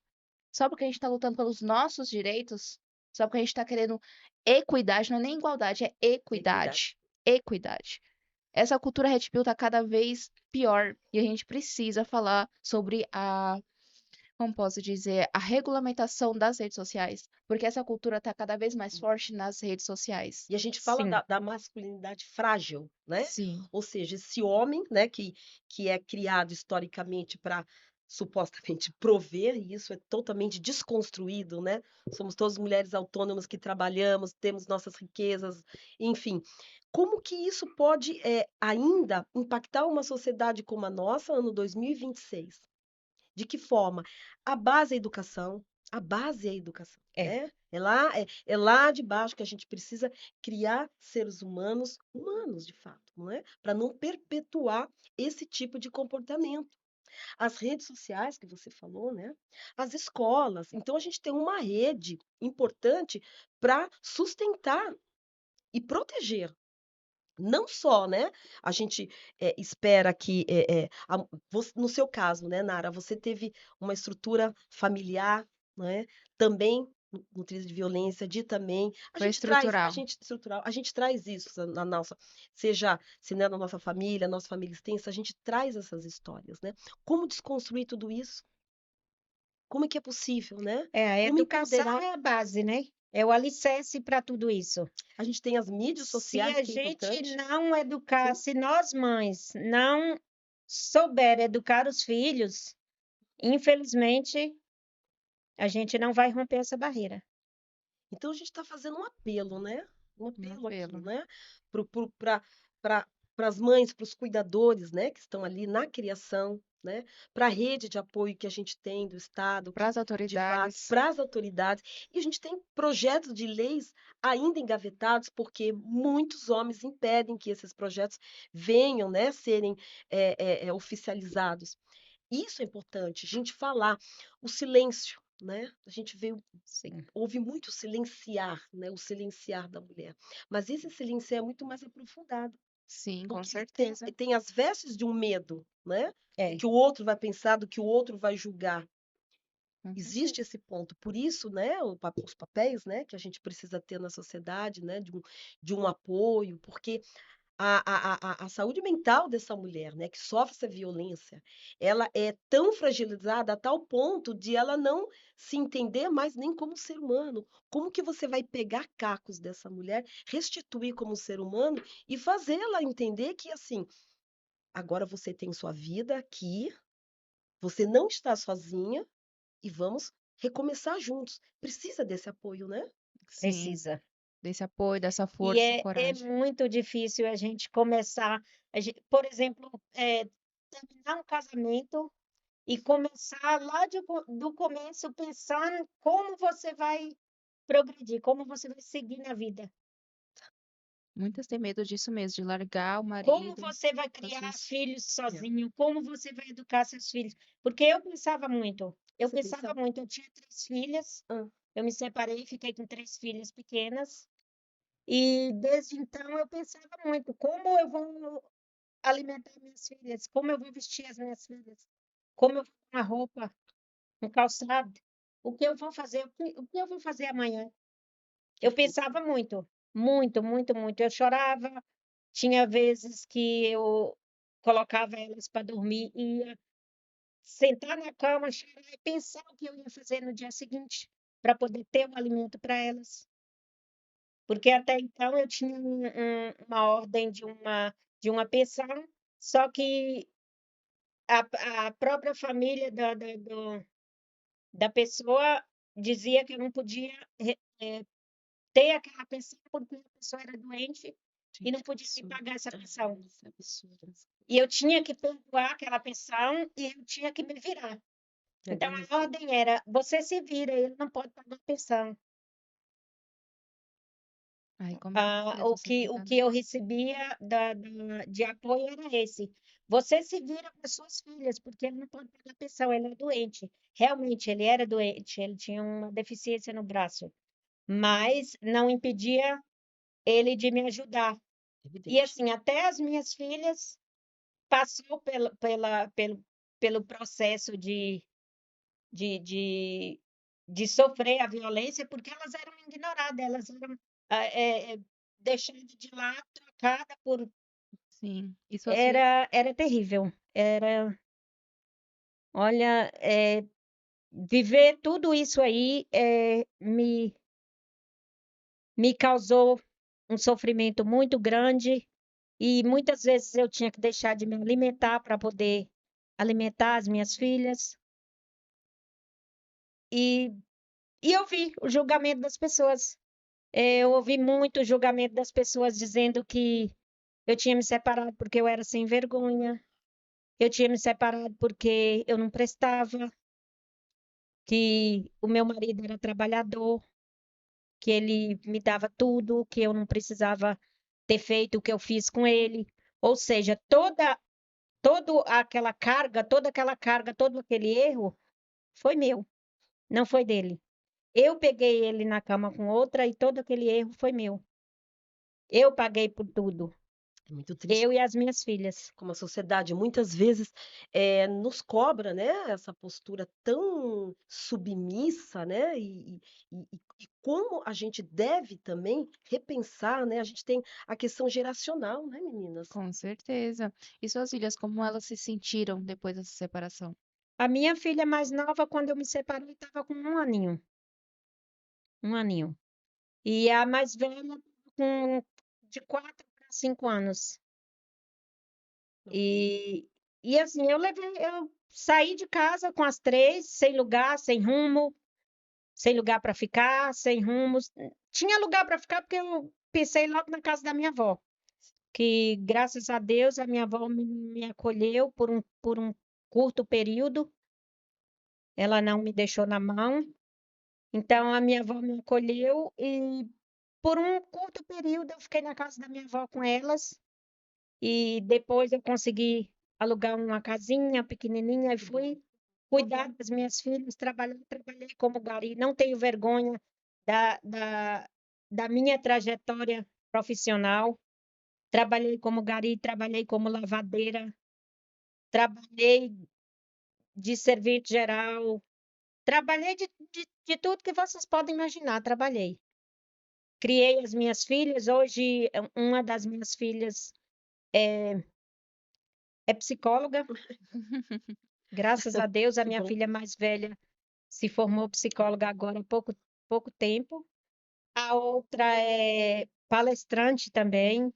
Só porque a gente está lutando pelos nossos direitos? Só porque a gente está querendo equidade, não é nem igualdade, é Equidade. equidade. Equidade. Essa cultura Red Pill tá cada vez pior e a gente precisa falar sobre como posso dizer, a regulamentação das redes sociais, porque essa cultura tá cada vez mais forte nas redes sociais. E a gente fala Sim, da masculinidade frágil, né? Sim, Ou seja, esse homem, né, que é criado historicamente para supostamente prover, e isso é totalmente desconstruído, né? Somos todas mulheres autônomas que trabalhamos, temos nossas riquezas, enfim. Como que isso pode ainda impactar uma sociedade como a nossa, ano 2026? De que forma? A base é a educação, a base é a educação, é. né? É lá de baixo que a gente precisa criar seres humanos, humanos de fato, não é? Para não perpetuar esse tipo de comportamento. As redes sociais que você falou, né? As escolas. Então a gente tem uma rede importante para sustentar e proteger. Não só, né, a gente, espera que, no seu caso, né, Nara, você teve uma estrutura familiar, né, também nutrida de violência, de também foi estrutural. a gente traz isso na nossa seja se não é na nossa família extensa, a gente traz essas histórias, né. Como desconstruir tudo isso? Como é que é possível, né? É, a Como educação empoderar? é a base, né? É o alicerce para tudo isso. A gente tem as mídias Se sociais a que é gente importante. não educar, Sim. se nós mães não souber educar os filhos, infelizmente, a gente não vai romper essa barreira. Então a gente está fazendo um apelo, né? Um Um apelo aqui, apelo. né? Para as mães, para os cuidadores, né? Que estão ali na criação, né? Para a rede de apoio que a gente tem do Estado, Para que as de fato, autoridades. para as autoridades. E a gente tem projetos de leis ainda engavetados, porque muitos homens impedem que esses projetos venham, né? Serem oficializados. Isso é importante, a gente falar. O silêncio, né? A gente vê Sim. houve muito silenciar, né, o silenciar da mulher. Mas esse silenciar é muito mais aprofundado, Sim, com porque tem, certeza. tem as vestes de um medo, né? Do É, que o outro vai pensar, do que o outro vai julgar. Com Existe certeza. esse ponto. Por isso, né, os papéis, né, que a gente precisa ter na sociedade, né, de um apoio, porque a saúde mental dessa mulher, né, que sofre essa violência, ela é tão fragilizada a tal ponto de ela não se entender mais nem como ser humano. Como que você vai pegar cacos dessa mulher, restituir como ser humano e fazê-la entender que, assim, agora você tem sua vida aqui, você não está sozinha e vamos recomeçar juntos. Precisa desse apoio, né? Sim, precisa. desse apoio, dessa E força e é coragem. muito difícil a gente começar, por exemplo, terminar um casamento e começar lá do começo pensando como você vai progredir, como você vai seguir na vida, Muitas têm medo disso mesmo, de largar o como marido. você vai Às criar vezes, filhos É. sozinho, como você vai educar seus filhos. Porque Você pensa, eu tinha 3 filhas, ah, eu me separei, fiquei com 3 filhas pequenas, e desde então eu pensava muito, como eu vou alimentar minhas filhas? Como eu vou vestir as minhas filhas? Como eu vou dar uma roupa, um calçado? O que eu vou fazer? O que eu vou fazer amanhã? Eu pensava muito, muito, muito, muito. Eu chorava. Tinha vezes que eu colocava elas para dormir e ia sentar na cama, chorar e pensar o que eu ia fazer no dia seguinte para poder ter o alimento para elas. Porque até então eu tinha uma ordem de uma pensão, só que a própria família da pessoa dizia que eu não podia ter aquela pensão porque a pessoa era doente e não Gente, que podia me absurdo. pagar essa pensão. Isso é absurdo. E eu tinha que perdoar aquela pensão e eu tinha que me virar. Então a ordem era: você se vira, ele não pode pagar pensão. Ai, como é O difícil que, o cuidar que eu recebia de apoio era esse. Você se vira com as suas filhas, porque ele não pode pagar pensão, ele é doente. Realmente, ele era doente, ele tinha uma deficiência no braço, mas não impedia ele de me ajudar. E Evidente. assim, até as minhas filhas passou pelo processo de, de, de sofrer a violência, porque elas eram ignoradas, elas eram deixadas de lado, trocadas por. Sim. E suas filhas? Era terrível. Olha, viver tudo isso aí me causou um sofrimento muito grande e muitas vezes eu tinha que deixar de me alimentar para poder alimentar as minhas filhas. E, e eu vi o julgamento das pessoas. Eu ouvi muito o julgamento das pessoas dizendo que eu tinha me separado porque eu era sem vergonha, eu tinha me separado porque eu não prestava, que o meu marido era trabalhador, que ele me dava tudo, que eu não precisava ter feito o que eu fiz com ele. Ou seja, toda aquela carga, todo aquele erro foi meu, não foi dele. Eu peguei ele na cama com outra e todo aquele erro foi meu. Eu paguei por tudo, É muito triste eu e as minhas filhas. como a sociedade muitas vezes, nos cobra, né, essa postura tão submissa, né, e como a gente deve também repensar, né, a gente tem a questão geracional, né, meninas? Com certeza. E suas filhas, como elas se sentiram depois dessa separação? A minha filha mais nova, quando eu me separei, estava com 1 aninho. 1 aninho. E a mais velha, com de 4 para 5 anos. E, e assim, eu saí de casa com as três, sem lugar, sem rumo, sem lugar para ficar, sem rumos. Tinha lugar para ficar porque eu pensei logo na casa da minha avó, que graças a Deus a minha avó me acolheu por um curto período. Ela não me deixou na mão. Então a minha avó me acolheu e por um curto período eu fiquei na casa da minha avó com elas e depois eu consegui alugar uma casinha pequenininha e fui cuidar das minhas filhas, trabalhei como gari, não tenho vergonha da, da, da minha trajetória profissional. Trabalhei como gari, trabalhei como lavadeira, trabalhei de serviço geral, trabalhei de tudo que vocês podem imaginar, trabalhei. Criei as minhas filhas, hoje uma das minhas filhas é psicóloga, graças a Deus, a Que minha bom. filha mais velha se formou psicóloga agora há pouco tempo. A outra é palestrante também,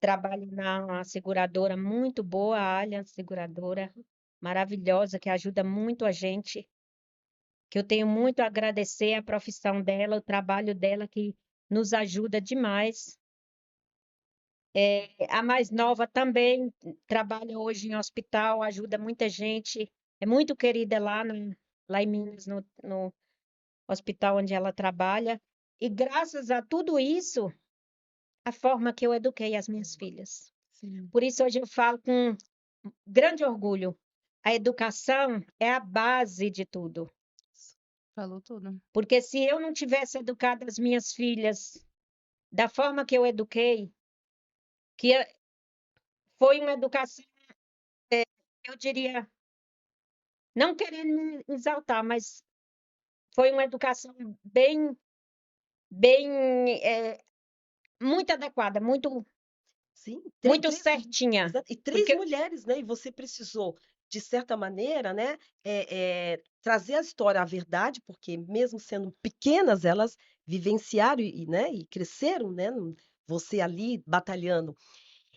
trabalha na seguradora muito boa, a Allianz Seguradora, maravilhosa, que ajuda muito a gente, que eu tenho muito a agradecer a profissão dela, o trabalho dela, que nos ajuda demais. A mais nova também trabalha hoje em hospital, ajuda muita gente, é muito querida lá em Minas, no hospital onde ela trabalha. E graças a tudo isso, a forma que eu eduquei as minhas filhas. Sim, Por isso, hoje eu falo com grande orgulho: a educação é a base de tudo. falou tudo. Porque se eu não tivesse educado as minhas filhas da forma que eu eduquei, que foi uma educação, eu diria, não querendo me exaltar, mas foi uma educação bem, muito adequada, Sim, muito certinha, exato, e 3 porque mulheres, né, e você precisou, de certa maneira, né, trazer a história, a verdade, porque mesmo sendo pequenas, elas vivenciaram né, e cresceram, né, você ali batalhando.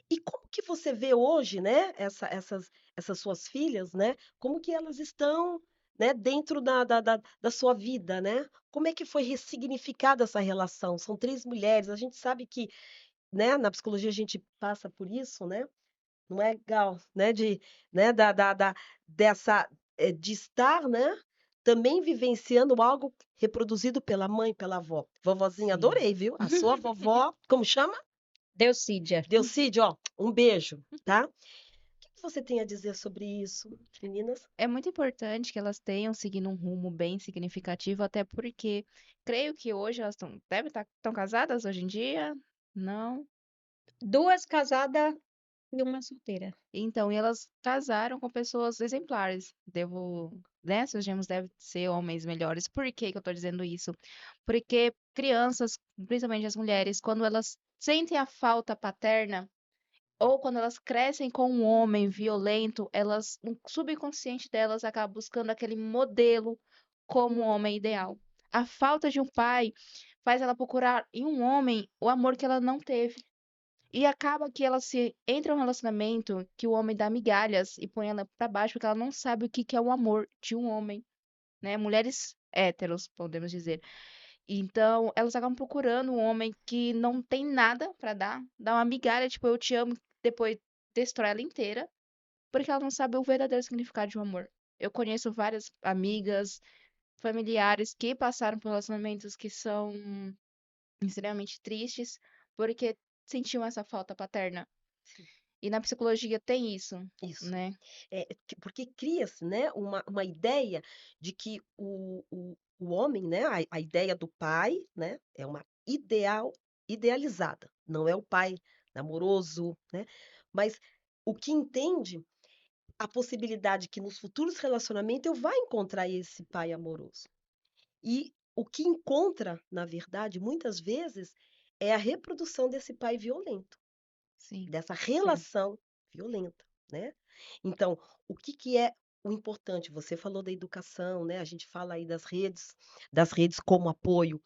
E como que você vê hoje, né, essas suas filhas, né, como que elas estão, né, dentro da sua vida, né? Como é que foi ressignificada essa relação? São 3 mulheres, a gente sabe que, né, na psicologia a gente passa por isso, né? Não é legal, né, né, dessa, de estar, né, também vivenciando algo reproduzido pela mãe, pela avó. Vovozinha, Sim. adorei, viu? A sua vovó, como chama? Delcídia. Delcídio, ó, um beijo, tá? O que que você tem a dizer sobre isso, meninas? É muito importante que elas tenham seguido um rumo bem significativo, até porque creio que hoje elas devem estar tão casadas hoje em dia? Não. 2 casadas e uma solteira. Então, e elas casaram com pessoas exemplares. Né? Seus gêmeos devem ser homens melhores. Por que que eu tô dizendo isso? Porque crianças, principalmente as mulheres, quando elas sentem a falta paterna, ou quando elas crescem com um homem violento, o subconsciente delas acaba buscando aquele modelo como um homem ideal. A falta de um pai faz ela procurar em um homem o amor que ela não teve. E acaba que ela se entra em um relacionamento que o homem dá migalhas e põe ela pra baixo porque ela não sabe o que que é o amor de um homem, né? Mulheres héteros, podemos dizer. Então, elas acabam procurando um homem que não tem nada pra dar, dá uma migalha, tipo, eu te amo, depois destrói ela inteira, porque ela não sabe o verdadeiro significado de um amor. Eu conheço várias amigas, familiares que passaram por relacionamentos que são extremamente tristes, porque sentiam essa falta paterna. Sim, E na psicologia tem isso, isso. né? Porque cria-se, né, uma ideia de que o homem, né, a ideia do pai, né, é uma idealizada, não é o pai namoroso, né, mas o que entende a possibilidade que nos futuros relacionamentos eu vá encontrar esse pai amoroso. E o que encontra, na verdade, muitas vezes, é a reprodução desse pai violento, Sim, dessa sim. relação violenta, né? Então, o que que é o importante? Você falou da educação, né? A gente fala aí das redes como apoio.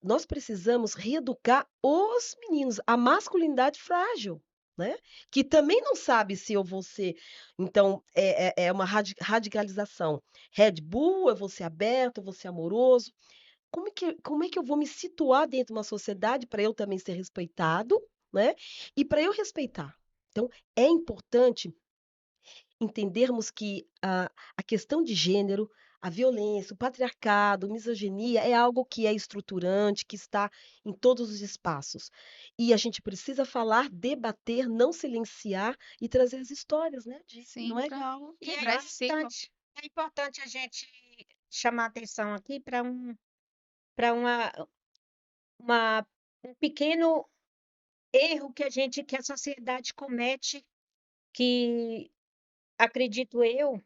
Nós precisamos reeducar os meninos, a masculinidade frágil, né? Que também não sabe se eu vou ser. Então, é uma radicalização. Red Bull, eu vou ser aberto, eu vou ser amoroso. Como é que eu vou me situar dentro de uma sociedade para eu também ser respeitado, né? E para eu respeitar. Então, é importante entendermos que a questão de gênero, a violência, o patriarcado, a misoginia é algo que é estruturante, que está em todos os espaços. E a gente precisa falar, debater, não silenciar e trazer as histórias, né? Não Sim, é pra legal, E quebrar esse ciclo. é importante a gente chamar atenção aqui para uma um pequeno erro que a sociedade comete, que acredito eu,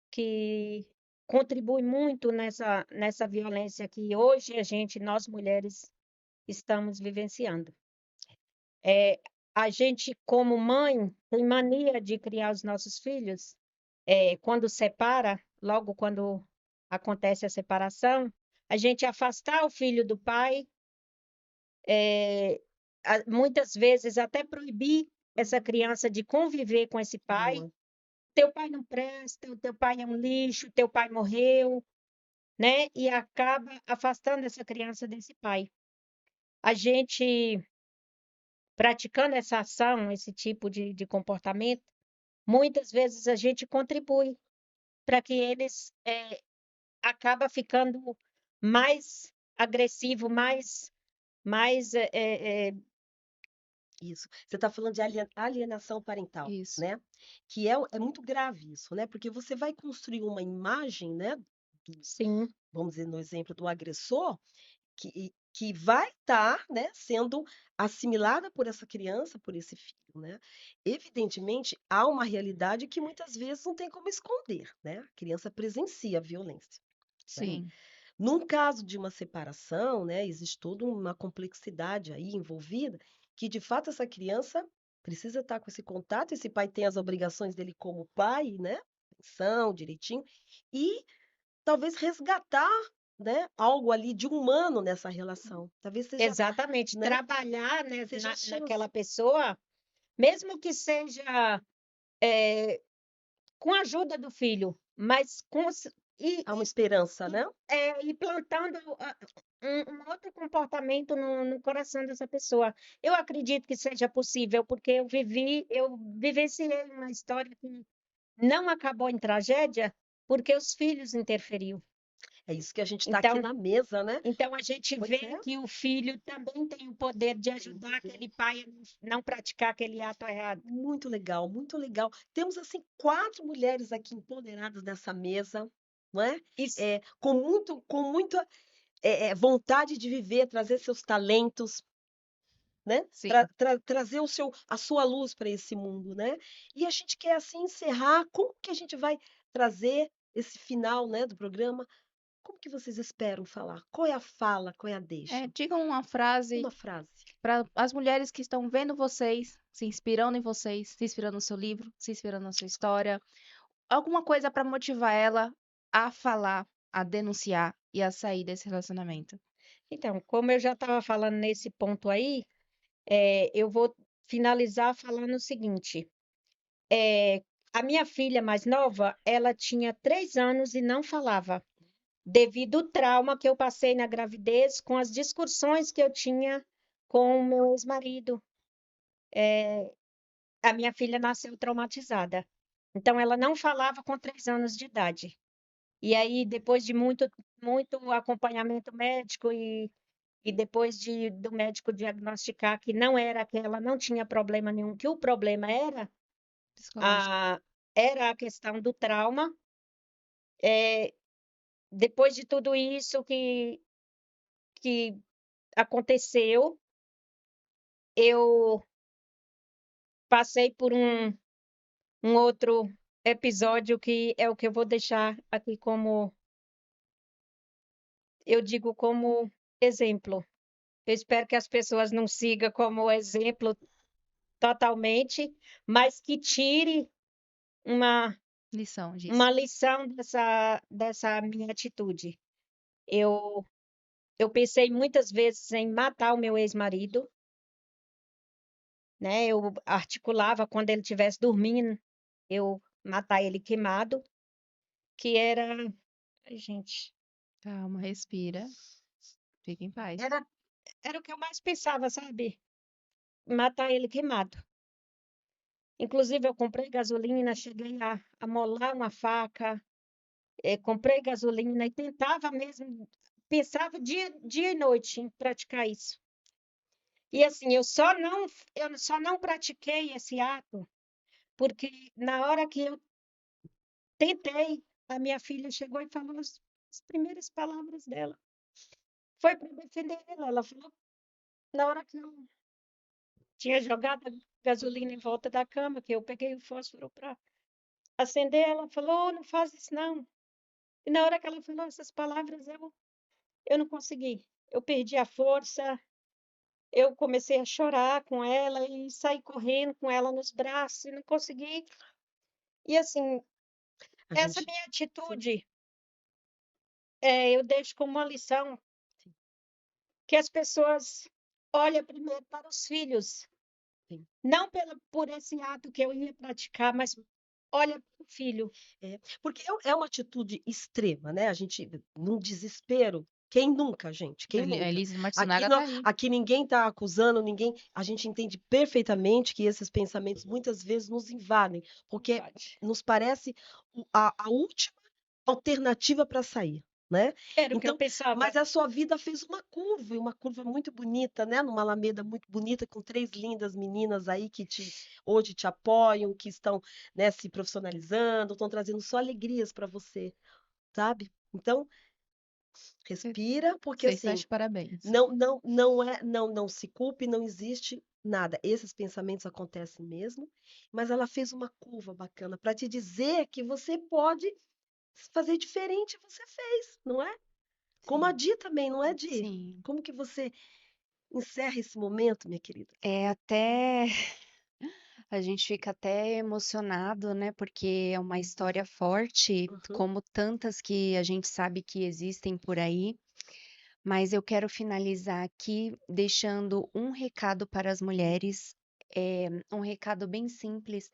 que contribui muito nessa violência que hoje nós mulheres, estamos vivenciando. A gente, como mãe, tem mania de criar os nossos filhos, quando separa, logo quando acontece a separação, a gente afastar o filho do pai, muitas vezes até proibir essa criança de conviver com esse pai. boa. Teu pai não presta, o teu pai é um lixo, teu pai morreu, né? E acaba afastando essa criança desse pai. A gente praticando essa ação, esse tipo de comportamento, muitas vezes a gente contribui para que eles acaba ficando mais agressivo, mais Isso. Você está falando de alienação parental, Isso. né? Que é muito grave isso, né? Porque você vai construir uma imagem, né? sim, Vamos dizer, no exemplo do agressor, que que vai estar, né, sendo assimilada por essa criança, por esse filho, né? Evidentemente, há uma realidade que muitas vezes não tem como esconder, né? A criança presencia a violência, né? Sim. Num caso de uma separação, né, existe toda uma complexidade aí envolvida, que de fato essa criança precisa estar com esse contato, esse pai tem as obrigações dele como pai, né? Pensão, direitinho, e talvez resgatar, né, algo ali de humano nessa relação. Talvez seja, Exatamente, né, trabalhar, né, seja a chance. naquela pessoa, mesmo que seja com a ajuda do filho, mas e, Há uma esperança, né? e plantando um outro comportamento no coração dessa pessoa. Eu acredito que seja possível, porque eu vivenciei uma história que não acabou em tragédia, porque os filhos interferiu. É isso que a gente está aqui Então, na mesa, né? então a gente Pois vê é. que o filho também tem o poder de ajudar aquele pai a não praticar aquele ato errado. Muito legal, muito legal. Temos assim 4 mulheres aqui empoderadas nessa mesa, não é? Isso, Com muita vontade de viver, trazer seus talentos, né? Sim. Trazer a sua luz para esse mundo, né? E a gente quer assim encerrar. Como que a gente vai trazer esse final, né, do programa? Como que vocês esperam falar? Qual é a fala? Qual é a deixa? Digam uma frase Uma frase. para as mulheres que estão vendo vocês, se inspirando em vocês, se inspirando no seu livro, se inspirando na sua história. Alguma coisa para motivar ela a falar, a denunciar e a sair desse relacionamento. então, como eu já estava falando nesse ponto aí, eu vou finalizar falando o seguinte: a minha filha mais nova, ela tinha 3 anos e não falava, devido ao trauma que eu passei na gravidez, com as discussões que eu tinha com o meu ex-marido. A minha filha nasceu traumatizada. Então, ela não falava com 3 anos de idade. E aí, depois de muito acompanhamento médico e depois do médico diagnosticar que não era que ela não tinha problema nenhum, que o problema Psicológico. a, era a questão do trauma, é, depois de tudo isso que aconteceu, eu passei por um outro episódio que é o que eu vou deixar aqui como, eu digo como exemplo. Eu espero que as pessoas não sigam como exemplo totalmente, mas que tire uma, Lição disso. uma lição dessa minha atitude. Eu, eu pensei muitas vezes em matar o meu ex-marido, né? Eu articulava quando ele estivesse dormindo, eu matar ele queimado, que era, ai, gente, Calma, respira. Fica em paz. era, era o que eu mais pensava, sabe? Matar ele queimado. Inclusive, eu comprei gasolina, cheguei a molar uma faca, comprei gasolina e tentava mesmo, pensava dia e noite em praticar isso. E assim, eu só não pratiquei esse ato porque na hora que eu tentei, a minha filha chegou e falou as primeiras palavras dela. Foi para defender ela. Ela falou, na hora que eu tinha jogado a gasolina em volta da cama, que eu peguei o fósforo para acender, ela falou, "Oh, não faz isso não." E na hora que ela falou essas palavras, eu não consegui. Eu perdi a força, eu comecei a chorar com ela e saí correndo com ela nos braços e não consegui. E assim, A essa gente, minha sim, atitude, eu deixo como uma lição sim, que as pessoas olhem primeiro para os filhos, sim. não por esse ato que eu ia praticar, mas olha para o filho. Porque é uma atitude extrema, né? A gente, num desespero. Quem nunca, gente? Quem A nunca? Elise Aqui, Matsunaga não, tá aí. aqui ninguém está acusando ninguém. A gente entende perfeitamente que esses pensamentos muitas vezes nos invadem, porque Pode. nos parece a última alternativa para sair, né? Era o que eu Então, mas pensava. a sua vida fez uma curva, e uma curva muito bonita, né? Numa alameda muito bonita, com 3 lindas meninas aí que hoje te apoiam, que estão, né, se profissionalizando, estão trazendo só alegrias para você, sabe? Então, Respira, porque Você está assim, de parabéns. não se culpe, não existe nada. Esses pensamentos acontecem mesmo, mas ela fez uma curva bacana para te dizer que você pode fazer diferente, você fez, não é? Como a Sim, Di também, não é, Di? sim. Como que você encerra esse momento, minha querida? É até a gente fica até emocionado, né? Porque é uma história forte, Uhum. como tantas que a gente sabe que existem por aí. Mas eu quero finalizar aqui deixando um recado para as mulheres, um recado bem simples.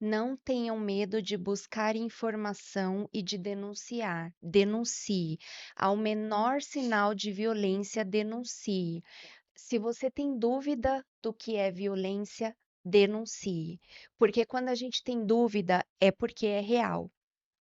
Não tenham medo de buscar informação e de denunciar. Denuncie. Ao menor sinal de violência, denuncie. Se você tem dúvida do que é violência, denuncie. Porque quando a gente tem dúvida, é porque é real.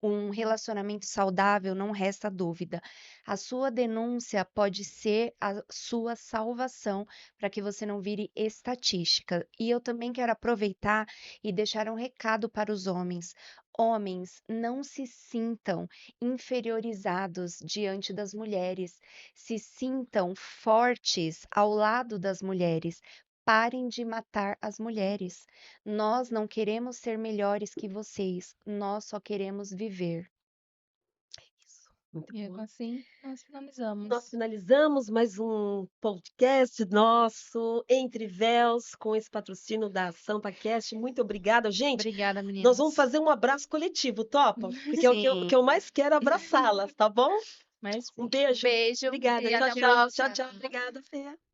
Um relacionamento saudável, não resta dúvida. A sua denúncia pode ser a sua salvação para que você não vire estatística. E eu também quero aproveitar e deixar um recado para os homens. Homens, não se sintam inferiorizados diante das mulheres. Se sintam fortes ao lado das mulheres. Parem de matar as mulheres. Nós não queremos ser melhores que vocês, nós só queremos viver. Isso, muito E bom. assim nós Nós finalizamos. finalizamos mais um podcast nosso, Entre Véus, com esse patrocínio da SampaCast. Muito obrigada, gente. Obrigada, Nós vamos meninas. fazer um abraço coletivo, topa? Porque é o Sim, que eu mais quero é abraçá-las, tá bom? Mas Um beijo. beijo Obrigada. e Tchau, até a tchau. Tchau, próxima. tchau. Obrigada, Fê.